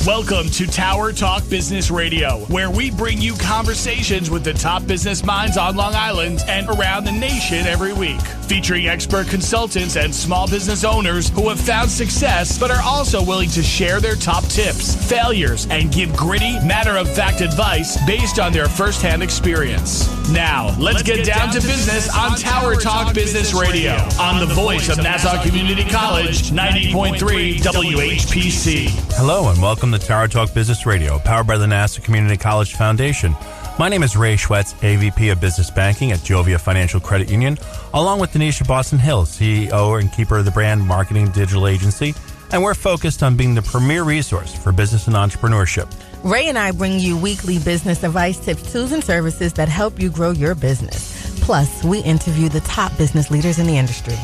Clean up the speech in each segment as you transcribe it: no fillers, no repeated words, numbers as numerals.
Welcome to Tower Talk Business Radio, where we bring you conversations with the top business minds on Long Island and around the nation every week. Featuring expert consultants and small business owners who have found success but are also willing to share their top tips, failures, and give gritty, matter-of-fact advice based on their firsthand experience. Now, let's get down to business on Tower Talk Business Radio on the voice of Nassau Community College, 90.3 WHPC. Hello and welcome to Tower Talk Business Radio, powered by the Nassau Community College Foundation. My name is Ray Schwetz, AVP of Business Banking at Jovia Financial Credit Union, along with Donyshia Boston-Hill, CEO and keeper of the brand marketing digital agency, and we're focused on being the premier resource for business and entrepreneurship. Ray and I bring you weekly business advice, tips, tools, and services that help you grow your business. Plus, we interview the top business leaders in the industry.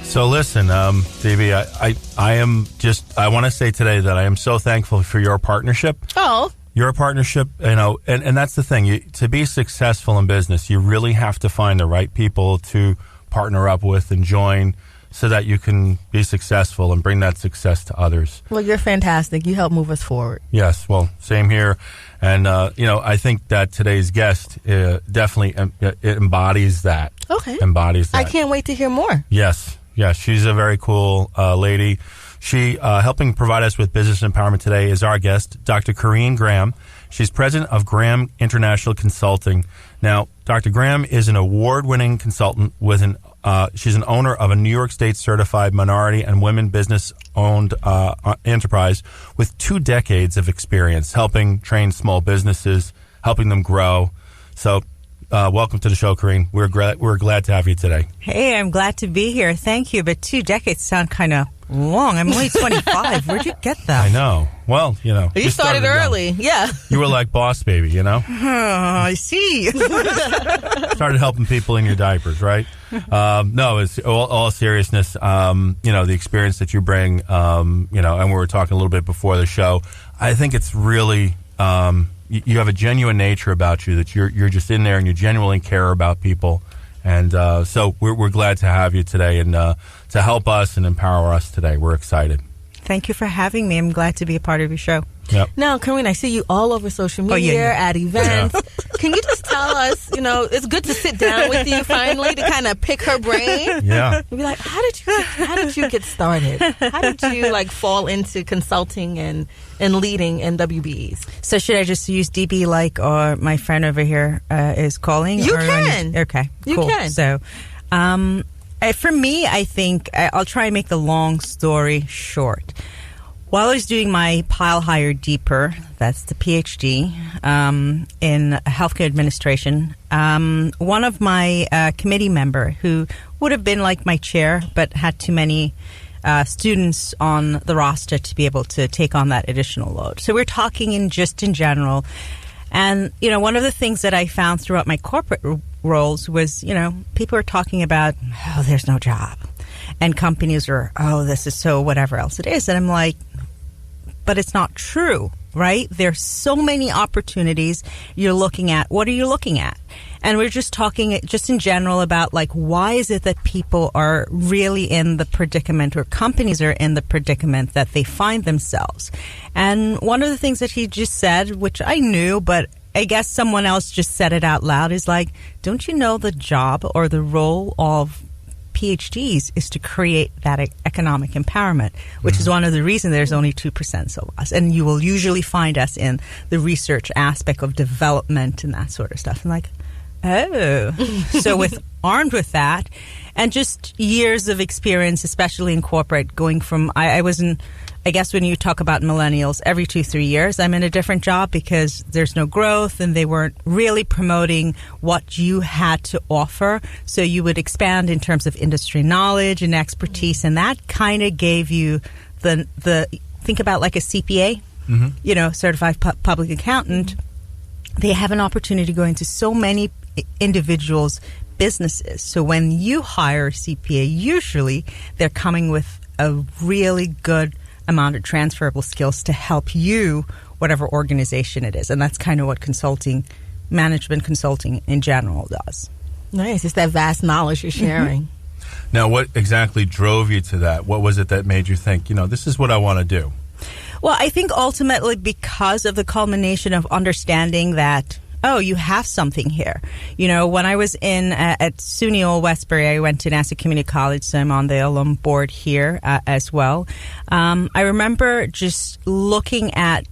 So listen, Phoebe, I want to say today that I am so thankful for your partnership. Oh. Your partnership, and that's the thing. To be successful in business, you really have to find the right people to partner up with and join so that you can be successful and bring that success to others. Well, you're fantastic. You help move us forward. Yes, well, same here. And, I think that today's guest definitely embodies that. Okay. Embodies that. I can't wait to hear more. Yes, she's a very cool lady. She, helping provide us with business empowerment today, is our guest, Dr. Corrinne Graham. She's president of Graham International Consulting. Now, Dr. Graham is an award-winning consultant she's an owner of a New York State-certified minority and women business-owned enterprise with 2 decades of experience helping train small businesses, helping them grow. So, welcome to the show, Corrinne. We're glad to have you today. Hey, I'm glad to be here. Thank you. But 2 decades sound kind of long. I'm only 25. Where'd you get that? I know. Well, You started early. Young. Yeah. You were like Boss Baby, Oh, I see. Started helping people in your diapers, right? No, it's all seriousness. The experience that you bring, and we were talking a little bit before the show. I think it's really, you have a genuine nature about you that you're just in there and you genuinely care about people. And so we're glad to have you today and to help us and empower us today. We're excited. Thank you for having me. I'm glad to be a part of your show. Yep. Now, Corrinne, I see you all over social media, at events. Yeah. Can you just tell us, it's good to sit down with you finally to kind of pick her brain. Yeah. And be like, how did you get started? How did you fall into consulting and leading in WBEs? So should I just use DB or my friend over here is calling? You can. Okay, you cool. can. So, for me, I think I'll try and make the long story short. While I was doing my Pile Higher Deeper, that's the PhD, in healthcare administration, one of my committee member who would have been like my chair but had too many students on the roster to be able to take on that additional load. So we're talking in general. And, one of the things that I found throughout my corporate roles was, people are talking about, there's no job. And companies are, this is so whatever else it is. And I'm like, but it's not true, right? There's so many opportunities you're looking at. What are you looking at? And we're just talking just in general about why is it that people are really in the predicament or companies are in the predicament that they find themselves. And one of the things that he just said, which I knew, but I guess someone else just said it out loud, is don't you know the job or the role of PhDs is to create that economic empowerment, which is one of the reasons there's only 2% of us. And you will usually find us in the research aspect of development and that sort of stuff. I'm so armed with that and just years of experience, especially in corporate, going from, I guess when you talk about millennials, every 2-3 years, I'm in a different job because there's no growth and they weren't really promoting what you had to offer. So you would expand in terms of industry knowledge and expertise. And that kind of gave you the think about like a CPA, certified public accountant. They have an opportunity to go into so many individuals' businesses. So when you hire a CPA, usually they're coming with a really good amount of transferable skills to help you, whatever organization it is. And that's kind of what management consulting in general does. Nice. It's that vast knowledge you're sharing. Mm-hmm. Now, what exactly drove you to that? What was it that made you think, this is what I want to do? Well, I think ultimately because of the culmination of understanding that, oh, you have something here. You know, when I was at SUNY Old Westbury, I went to Nassau Community College, so I'm on the alum board here as well. I remember just looking at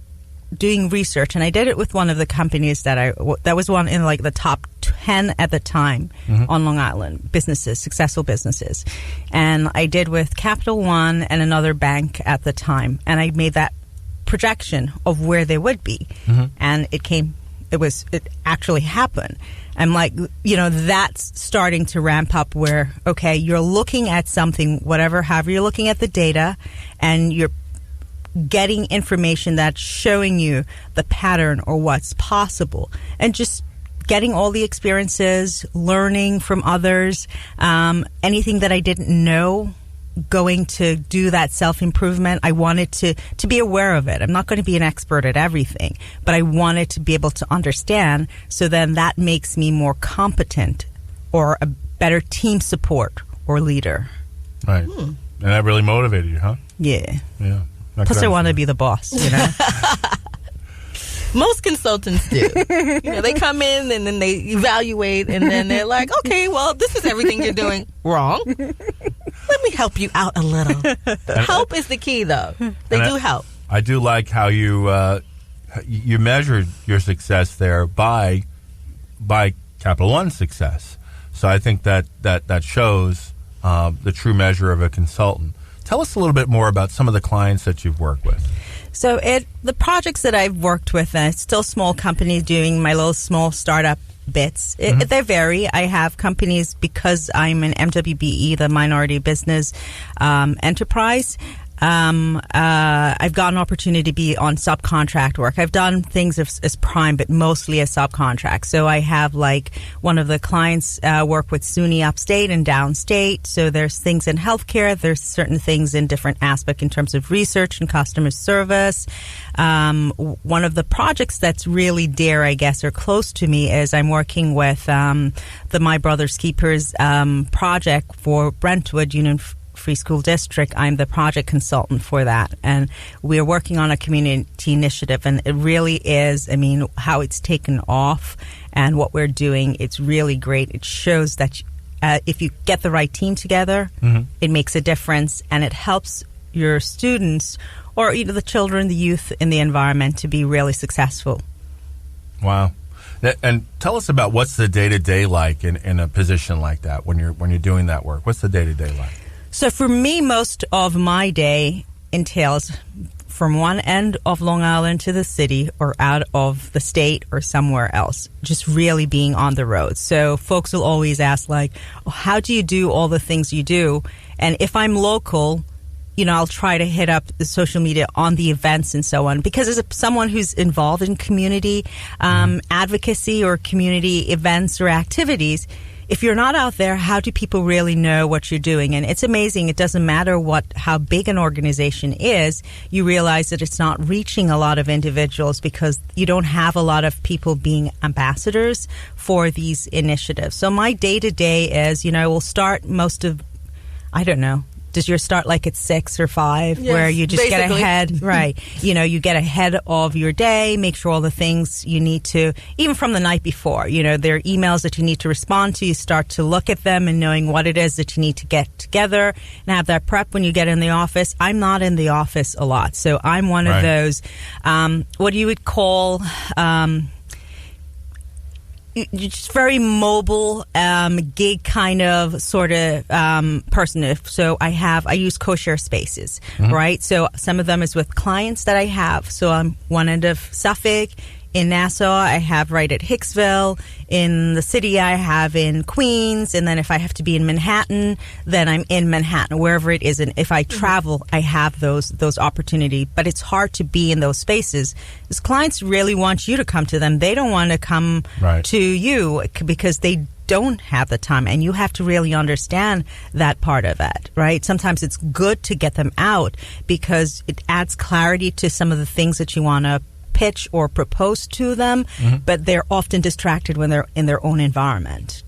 doing research, and I did it with one of the companies that was one in like the top 10 at the time on Long Island, successful businesses. And I did with Capital One and another bank at the time. And I made that projection of where they would be. And it actually happened. I'm like, you know, that's starting to ramp up where, okay, you're looking at something, however you're looking at the data, and you're getting information that's showing you the pattern or what's possible, and just getting all the experiences, learning from others, anything that I didn't know, going to do that self-improvement. I wanted to be aware of it. I'm not going to be an expert at everything, but I wanted to be able to understand, so then that makes me more competent or a better team support or leader. Right. And that really motivated you, huh? Yeah. Yeah. Plus, I want to be the boss, you know? Most consultants do. You know, they come in and then they evaluate, and then they're like, okay, well, this is everything you're doing wrong. Let me help you out a little. Help is the key, though. They do help. I do like how you measured your success there by Capital One's success. So I think that shows the true measure of a consultant. Tell us a little bit more about some of the clients that you've worked with. So the projects that I've worked with, it's still small companies doing my little small startup bits. They vary. I have companies, because I'm an MWBE, the Minority Business Enterprise. I've got an opportunity to be on subcontract work. I've done things as prime, but mostly as subcontract. So I have, like, one of the clients work with SUNY upstate and downstate. So there's things in healthcare. There's certain things in different aspects in terms of research and customer service. One of the projects that's really dear, I guess, or close to me is I'm working with the My Brother's Keepers project for Brentwood Union Free School District. I'm the project consultant for that, and we're working on a community initiative, and it really is, I mean, how it's taken off and what we're doing, it's really great. It shows that if you get the right team together, it makes a difference, and it helps your students, or the children, the youth in the environment, to be really successful. Wow. And tell us about what's the day-to-day like in a position like that when you're doing that work. What's the day-to-day like? So for me, most of my day entails from one end of Long Island to the city, or out of the state, or somewhere else, just really being on the road. So folks will always ask, like, oh, how do you do all the things you do? And if I'm local, I'll try to hit up the social media on the events and so on, because as someone who's involved in community advocacy or community events or activities, if you're not out there, how do people really know what you're doing? And it's amazing. It doesn't matter how big an organization is. You realize that it's not reaching a lot of individuals because you don't have a lot of people being ambassadors for these initiatives. So my day-to-day is, we'll start I don't know. Does yours start like at 6 or 5, where you just get ahead? Right. You get ahead of your day, make sure all the things you need to, even from the night before, there are emails that you need to respond to. You start to look at them and knowing what it is that you need to get together and have that prep when you get in the office. I'm not in the office a lot. So I'm one of those, what you would call, just very mobile, gig kind of sort of person. So I use co-share spaces, right? So some of them is with clients that I have. So I'm one end of Suffolk. In Nassau, I have right at Hicksville. In the city, I have in Queens. And then if I have to be in Manhattan, then I'm in Manhattan, wherever it is. And if I travel, I have those opportunities. But it's hard to be in those spaces because clients really want you to come to them. They don't want to come to you because they don't have the time, and you have to really understand that part of it, right? Sometimes it's good to get them out because it adds clarity to some of the things that you want to pitch or propose to them, but they're often distracted when they're in their own environment.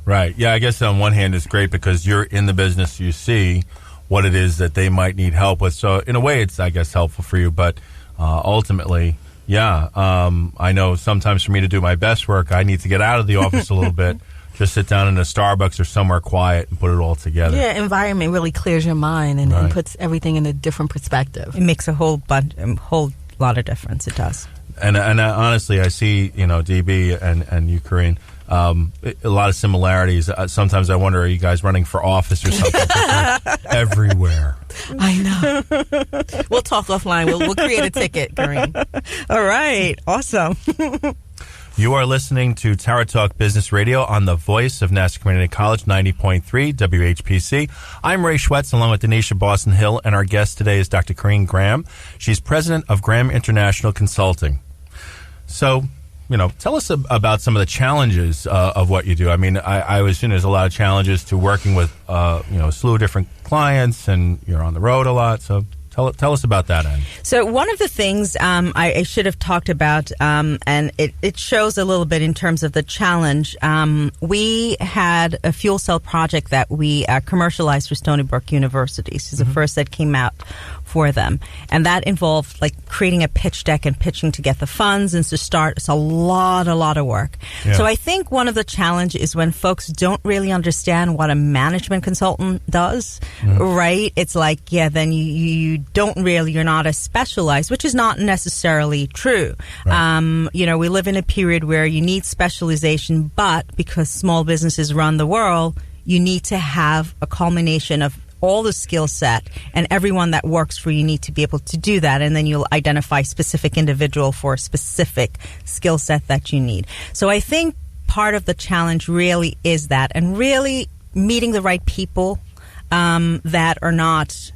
Right. Yeah, I guess on one hand it's great because you're in the business, you see what it is that they might need help with. So in a way, it's, I guess, helpful for you. But ultimately, I know sometimes for me to do my best work, I need to get out of the office a little bit, just sit down in a Starbucks or somewhere quiet and put it all together. Yeah, environment really clears your mind and puts everything in a different perspective. It makes a whole lot of difference. It does. And honestly, I see, DB and you, Corrinne, a lot of similarities. Sometimes I wonder, are you guys running for office or something? Everywhere. I know. We'll talk offline. We'll create a ticket, Corrinne. All right. Awesome. You are listening to Tara Talk Business Radio on the voice of Nassau Community College, 90.3 WHPC. I'm Ray Schwetz, along with Donyshia Boston-Hill, and our guest today is Dr. Corrinne Graham. She's president of Graham International Consulting. So, tell us about some of the challenges of what you do. I mean, I would assume there's a lot of challenges to working with, a slew of different clients, and you're on the road a lot. So tell us about that end. So one of the things I should have talked about, and it shows a little bit in terms of the challenge. We had a fuel cell project that we commercialized for Stony Brook University. This is the first that came out for them, and that involved creating a pitch deck and pitching to get the funds and to start. It's a lot of work. Yeah. So I think one of the challenges is when folks don't really understand what a management consultant does, right? It's then you're not as specialized, which is not necessarily true. Right. We live in a period where you need specialization, but because small businesses run the world, you need to have a culmination of all the skill set, and everyone that works for you need to be able to do that, and then you'll identify specific individual for a specific skill set that you need. So I think part of the challenge really is that, and really meeting the right people that are not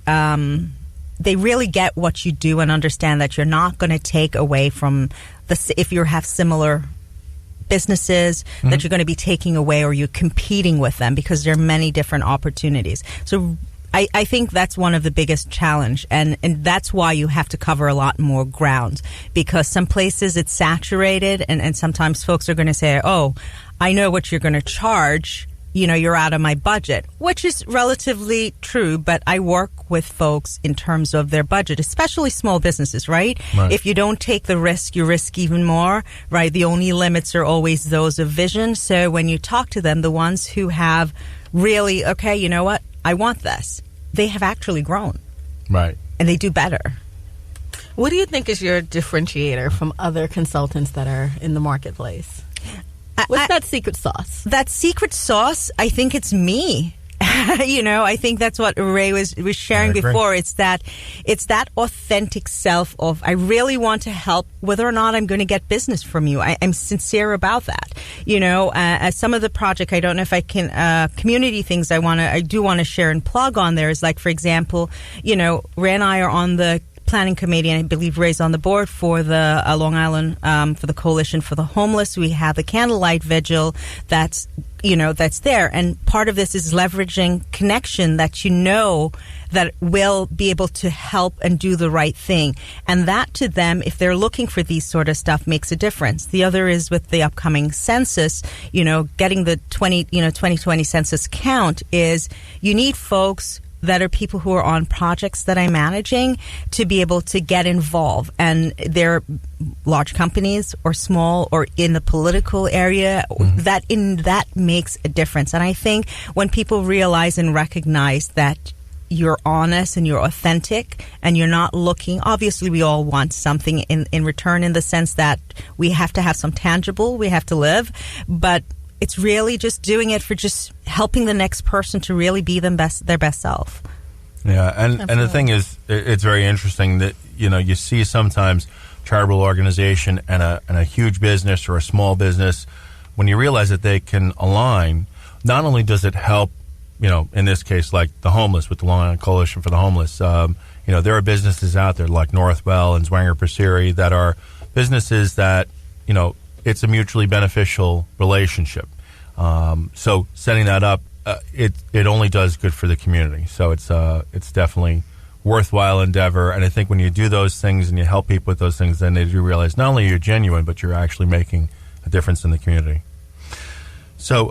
they really get what you do and understand that you're not going to take away from if you have similar businesses, that you're going to be taking away or you're competing with them, because there are many different opportunities. So I think that's one of the biggest challenge, and that's why you have to cover a lot more ground, because some places it's saturated, and sometimes folks are going to say, oh, I know what you're going to charge, you're out of my budget, which is relatively true, but I work with folks in terms of their budget, especially small businesses, right? If you don't take the risk, you risk even more, right? The only limits are always those of vision. So when you talk to them, the ones who have really, okay, you know what? I want this. They have actually grown. Right. And they do better. What do you think is your differentiator from other consultants that are in the marketplace? What's that secret sauce? That secret sauce, I think it's me. I think that's what Ray was sharing before. It's that authentic self of, I really want to help, whether or not I'm going to get business from you. I'm sincere about that. Some of the project, I don't know if I can, community things I do want to share and plug on there is for example, Ray and I are on the planning committee, and I believe Ray's on the board for the Long Island for the Coalition for the Homeless. We have the candlelight vigil that's there, and part of this is leveraging connection that that will be able to help and do the right thing, and that to them, if they're looking for these sort of stuff, makes a difference. The other is with the upcoming census, getting the 2020 census count is you need folks that are people who are on projects that I'm managing to be able to get involved. And they're large companies or small or in the political area, that makes a difference. And I think when people realize and recognize that you're honest and you're authentic and you're not looking, obviously we all want something in return, in the sense that we have to have some tangible, we have to live, but it's really just doing it for just helping the next person to really be their best self. Yeah, and the thing is, it's very interesting that you see sometimes charitable organization and a huge business or a small business, when you realize that they can align. Not only does it help, in this case, like the homeless with the Long Island Coalition for the Homeless. There are businesses out there like Northwell and Zwanger Pursery that are businesses that it's a mutually beneficial relationship. So setting that up, it only does good for the community. So it's definitely worthwhile endeavor. And I think when you do those things and you help people with those things, then they do realize not only you're genuine, but you're actually making a difference in the community. So,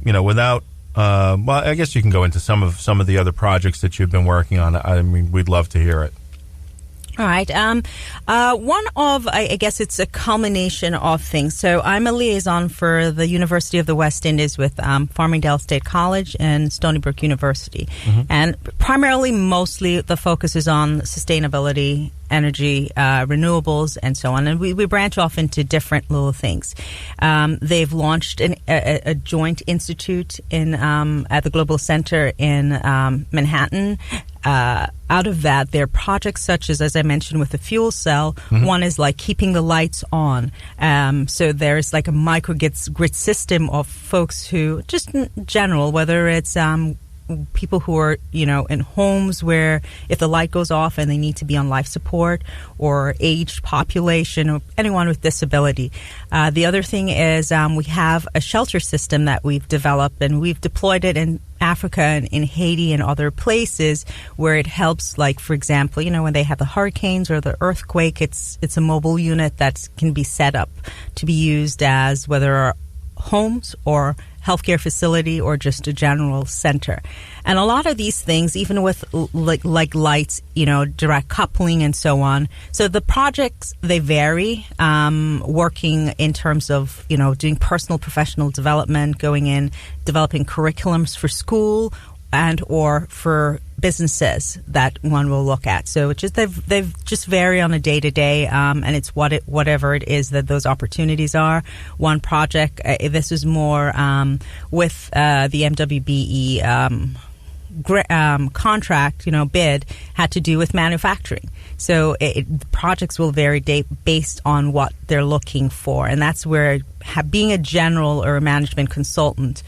without well, I guess you can go into some of the other projects that you've been working on. I mean, we'd love to hear it. All right. One of, I guess it's a culmination of things. So I'm a liaison for the University of the West Indies with Farmingdale State College and Stony Brook University. And primarily, mostly, the focus is on sustainability, energy, renewables, and so on. And we branch off into different little things. They've launched a joint institute at the Global Center in Manhattan. Out of that, there are projects such as I mentioned, with the fuel cell. One is like keeping the lights on. So there's like a microgrid system of folks who, just in general, whether it's people who are, in homes where if the light goes off and they need to be on life support, or aged population, or anyone with disability. The other thing is we have a shelter system that we've developed, and we've deployed it in Africa and in Haiti and other places where it helps, like, for example, when they have the hurricanes or the earthquake, it's a mobile unit that can be set up to be used as whether homes or healthcare facility or just a general center. And a lot of these things, even with like lights, direct coupling and so on. So the projects, they vary, working in terms of, doing personal professional development, going in, developing curriculums for school and or for businesses that one will look at. So it's just they've just vary on a day to day, and it's whatever it is that those opportunities are. One project, this is more with the MWBE contract, bid, had to do with manufacturing. So projects will vary based on what they're looking for, and that's where being a general or a management consultant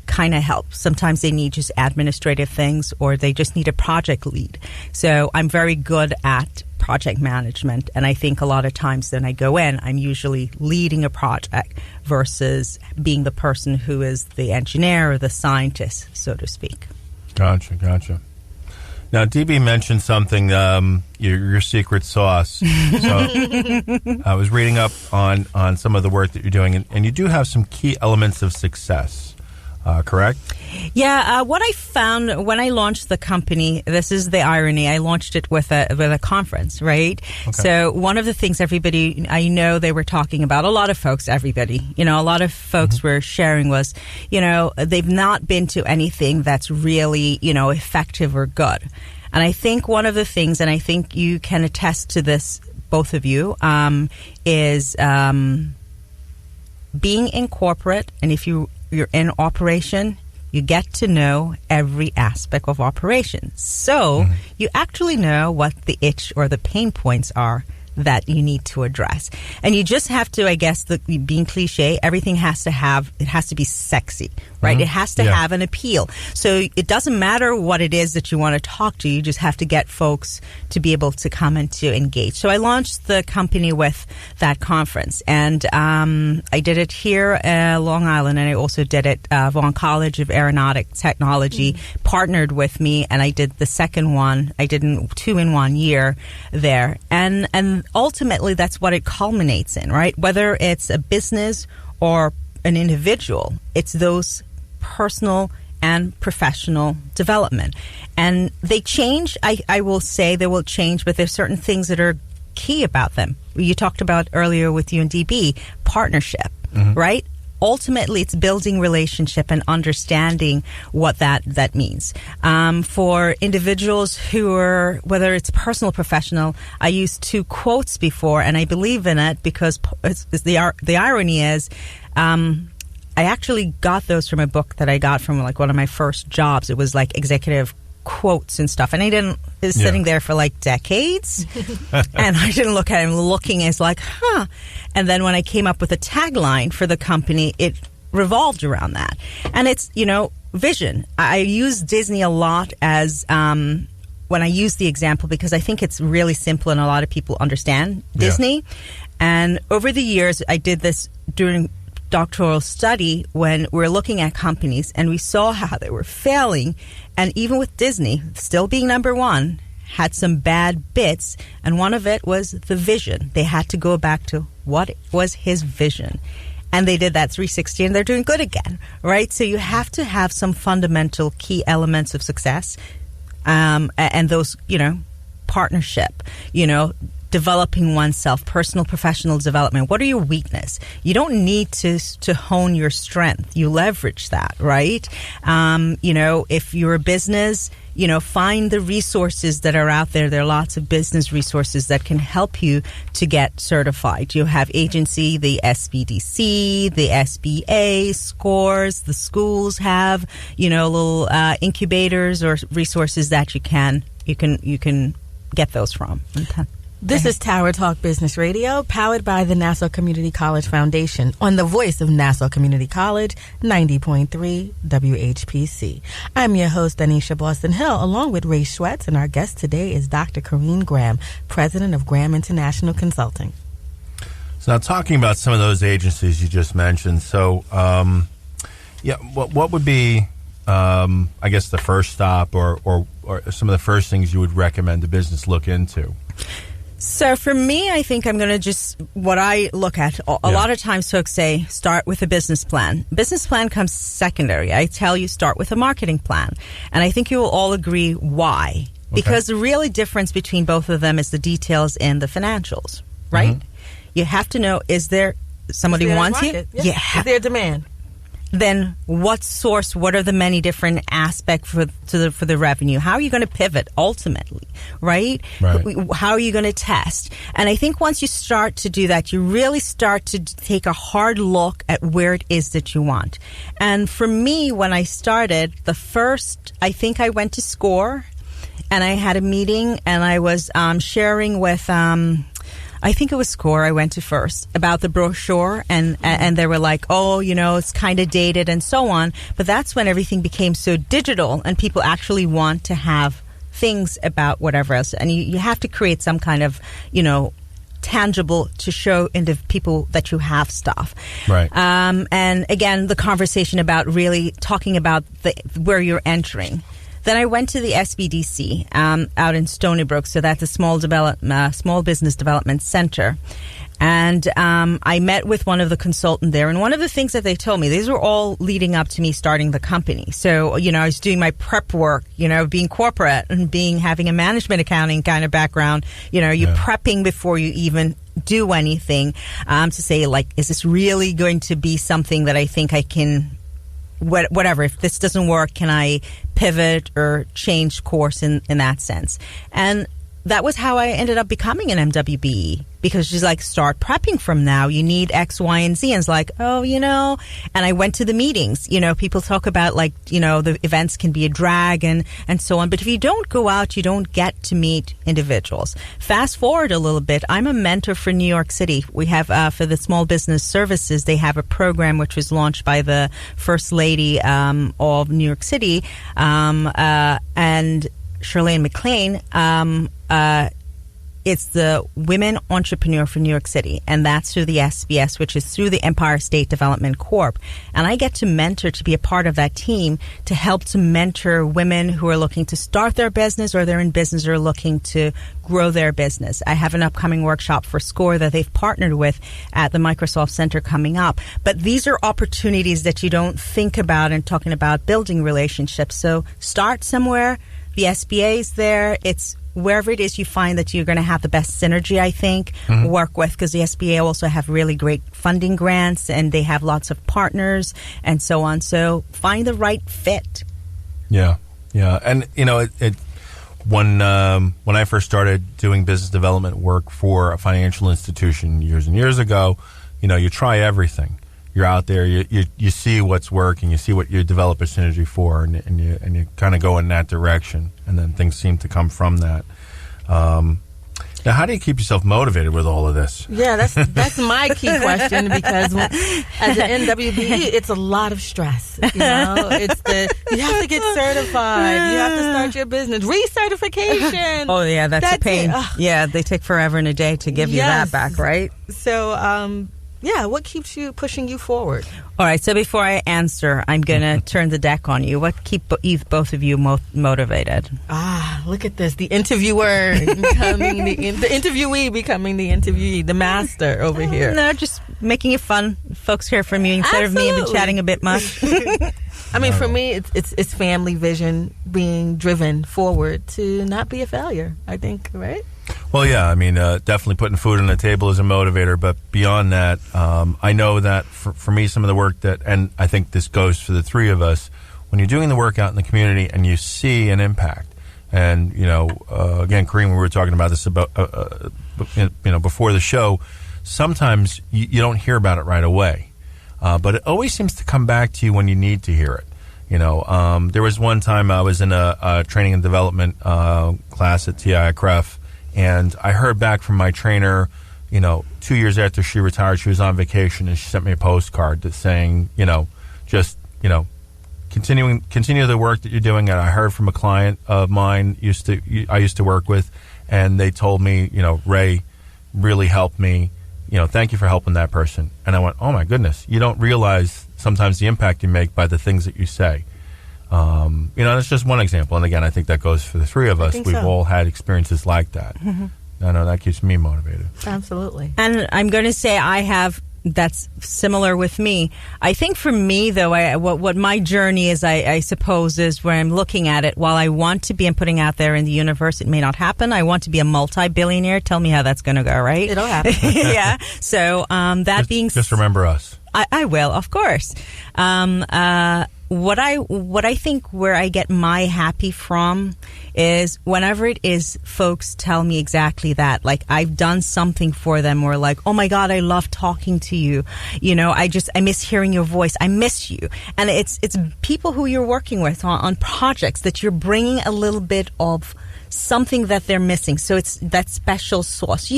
kind of helps. Sometimes they need just administrative things, or they just need a project lead. So I'm very good at project management, and I think a lot of times when I go in, I'm usually leading a project versus being the person who is the engineer or the scientist, so to speak. Gotcha. Now, DB mentioned something, your secret sauce. So I was reading up on some of the work that you're doing, and you do have some key elements of success. Correct? Yeah. What I found when I launched the company, this is the irony. I launched it with a conference, right? Okay. So one of the things everybody, I know they were talking about, a lot of folks, everybody, a lot of folks were sharing was, they've not been to anything that's really, effective or good. And I think one of the things, and I think you can attest to this, both of you, is being in corporate, and if you're in operation, you get to know every aspect of operation. So you actually know what the itch or the pain points are that you need to address. And you just have to, I guess, being cliche, everything has to be sexy, right? It has to have an appeal. So it doesn't matter what it is that you want to talk to, you just have to get folks to be able to come and to engage. So I launched the company with that conference, and I did it here at Long Island, and I also did it, Vaughan College of Aeronautic Technology partnered with me, and I did the second one. I did 2 in 1 year there. And ultimately, that's what it culminates in, right? Whether it's a business or an individual, it's those personal and professional development. And they change. I will say they will change, but there's certain things that are key about them. You talked about earlier with UNDB, partnership, right? Ultimately, it's building relationship and understanding what that means. For individuals who are, whether it's personal or professional, I used 2 quotes before, and I believe in it because the irony is, I actually got those from a book that I got from like one of my first jobs. It was like executive quotes and stuff, and it was sitting there for like decades, and I didn't look at him looking as like, and then when I came up with a tagline for the company, it revolved around that. And it's, vision. I use Disney a lot as when I use the example, because I think it's really simple and a lot of people understand Disney. And over the years, I did this during doctoral study when we're looking at companies, and we saw how they were failing, and even with Disney still being number 1, had some bad bits, and one of it was the vision. They had to go back to what was his vision, and they did that 360 and they're doing good again, right? So you have to have some fundamental key elements of success, and those, partnership, developing oneself, personal, professional development. What are your weakness? You don't need to hone your strength. You leverage that, right? If you're a business, find the resources that are out there. There are lots of business resources that can help you to get certified. You have agency, the SBDC, the SBA, scores, the schools have, little incubators or resources that you can get those from. Okay. This is Tower Talk Business Radio, powered by the Nassau Community College Foundation on the voice of Nassau Community College, 90.3 WHPC. I'm your host, Donyshia Boston-Hill, along with Ray Schwetz, and our guest today is Dr. Corrinne Graham, president of Graham International Consulting. So now talking about some of those agencies you just mentioned, so what would be, I guess, the first stop or some of the first things you would recommend the business look into? So for me, I think I'm going to just, what I look at, a lot of times folks say, start with a business plan. Business plan comes secondary. I tell you, start with a marketing plan. And I think you will all agree why. Because the really difference between both of them is the details in the financials, right? Mm-hmm. You have to know, is there somebody wants you? Yeah. Is there demand? Then what source, what are the many different aspects for the revenue? How are you going to pivot ultimately, right? How are you going to test? And I think once you start to do that, you really start to take a hard look at where it is that you want. And for me, when I started, I think I went to SCORE and I had a meeting and I was sharing with I think it was SCORE I went to first about the brochure and they were like, it's kind of dated and so on. But that's when everything became so digital and people actually want to have things about whatever else. And you have to create some kind of, tangible to show into people that you have stuff. Right. And again, the conversation about really talking about where you're entering. Then I went to the SBDC out in Stony Brook, so that's a small business development center. And I met with one of the consultants there, and one of the things that they told me, these were all leading up to me starting the company. So, I was doing my prep work, being corporate and having a management accounting kind of background. You're prepping before you even do anything to say, like, is this really going to be something that I think I can... Whatever, if this doesn't work, can I pivot or change course in that sense? And that was how I ended up becoming an MWBE, because she's like, start prepping from now. You need X, Y, and Z. And it's like, and I went to the meetings. People talk about the events can be a drag and so on. But if you don't go out, you don't get to meet individuals. Fast forward a little bit. I'm a mentor for New York City. We have, for the small business services, they have a program which was launched by the First Lady of New York City, and Shirlane McLean. It's the Women Entrepreneur for New York City, and that's through the SBS, which is through the Empire State Development Corp. And I get to mentor, to be a part of that team, to help to mentor women who are looking to start their business, or they're in business or looking to grow their business. I have an upcoming workshop for SCORE that they've partnered with at the Microsoft Center coming up. But these are opportunities that you don't think about in talking about building relationships. So start somewhere. The SBA is there. It's wherever it is you find that you're going to have the best synergy, I think, work with, because the SBA also have really great funding grants and they have lots of partners and so on. So find the right fit. Yeah. And, when I first started doing business development work for a financial institution years and years ago, you try everything. You're out there, you see what's working, you see what you develop a synergy for, and you kind of go in that direction, and then things seem to come from that. Now, how do you keep yourself motivated with all of this? Yeah, that's my key question, because as an NWBE, it's a lot of stress. You have to get certified, you have to start your business, recertification. Oh yeah, that's a pain. Yeah, they take forever and a day to give you that back, right? So, what keeps you pushing you forward? All right, so before I answer, I'm going to turn the deck on you. What keeps both of you motivated? Look at this. The interviewer becoming the interviewee becoming the interviewee, the master over here. No, just making it fun folks hear from you instead of me even chatting a bit much. I mean, for me, it's family vision being driven forward to not be a failure, I think, right? Well, yeah, I mean, definitely putting food on the table is a motivator, but beyond that, I know that for me, some of the work that, and I think this goes for the three of us, when you're doing the work out in the community and you see an impact, and, again, Corrinne, we were talking about this about, before the show, sometimes you don't hear about it right away. But it always seems to come back to you when you need to hear it. There was one time I was in a training and development class at TICREF, and I heard back from my trainer, 2 years after she retired. She was on vacation, and she sent me a postcard that's saying, continue the work that you're doing. And I heard from a client of mine I used to work with, and they told me, Ray really helped me. Thank you for helping that person. And I went, oh my goodness, you don't realize sometimes the impact you make by the things that you say. That's just one example. And again, I think that goes for the three of us. We've all had experiences like that. Mm-hmm. I know that keeps me motivated. Absolutely. And I'm going to say that's similar with me. I think for me, though, what my journey is, I suppose, is where I'm looking at it. While I want to be and putting out there in the universe, it may not happen. I want to be a multi-billionaire. Tell me how that's going to go, right? It'll happen. Yeah. So just remember us. I will, of course. What I think where I get my happy from is whenever it is folks tell me exactly that, like I've done something for them, or like, oh my God, I love talking to you. I miss hearing your voice. I miss you. And it's people who you're working with on projects that you're bringing a little bit of something that they're missing. So it's that special sauce,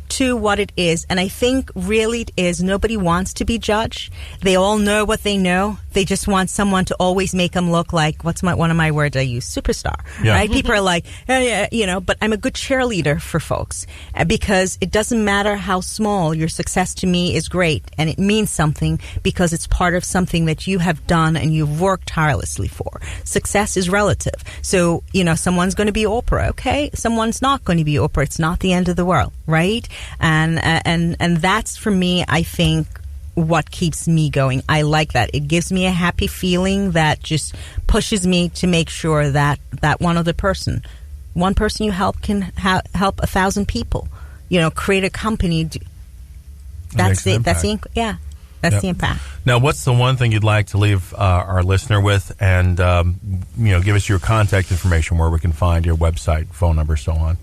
to what it is. And I think really it is, nobody wants to be judged. They all know what they know. They just want someone to always make them look like, one of my words I use, superstar, right? People are like, but I'm a good cheerleader for folks because it doesn't matter how small, your success to me is great. And it means something because it's part of something that you have done and you've worked tirelessly for. Success is relative. So, someone's going to be Oprah, okay? Someone's not going to be Oprah. It's not the end of the world, right? And that's for me, I think, what keeps me going. I like that. It gives me a happy feeling that just pushes me to make sure that one person you help can help 1,000 people. Create a company. That's the impact. Now, what's the one thing you'd like to leave our listener with, and give us your contact information where we can find your website, phone number, so on.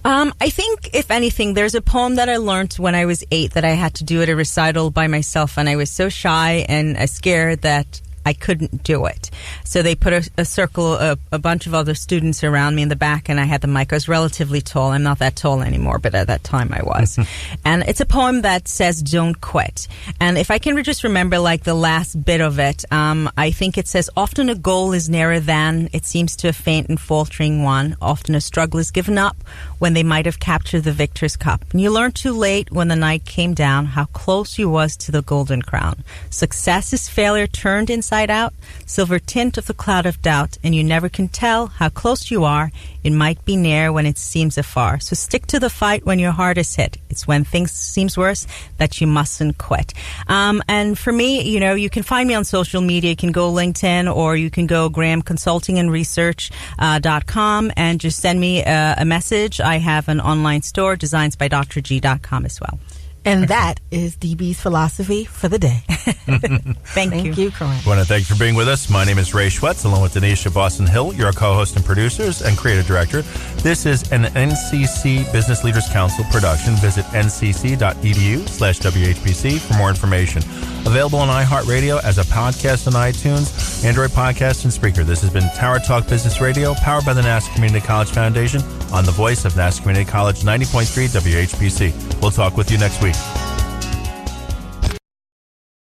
I think, if anything, there's a poem that I learned when I was 8 that I had to do at a recital by myself, and I was so shy and scared that I couldn't do it. So they put a circle, a bunch of other students around me in the back, and I had the mic. I was relatively tall. I'm not that tall anymore, but at that time I was. And it's a poem that says, don't quit. And if I can just remember like the last bit of it, I think it says, often a goal is nearer than it seems to a faint and faltering one. Often a struggle is given up when they might have captured the victor's cup. And you learn too late when the night came down how close you was to the golden crown. Success is failure turned inside out, silver tint of the cloud of doubt, and you never can tell how close you are. It might be near when it seems afar. So stick to the fight when your heart is hit. It's when things seems worse that you mustn't quit. And for me, you can find me on social media. You can go LinkedIn, or you can go grahamconsultingandresearch.com and just send me a message. I have an online store, designsbydrg.com as well. And that is DB's philosophy for the day. Thank you, Corrinne. I want to thank you for being with us. My name is Ray Schwetz, along with Donyshia Boston-Hill, your co-host and producers and creative director. This is an NCC Business Leaders Council production. Visit ncc.edu/WHPC for more information. Available on iHeartRadio as a podcast on iTunes, Android Podcast, and Spreaker. This has been Tower Talk Business Radio, powered by the Nassau Community College Foundation, on the voice of Nassau Community College 90.3 WHPC. We'll talk with you next week.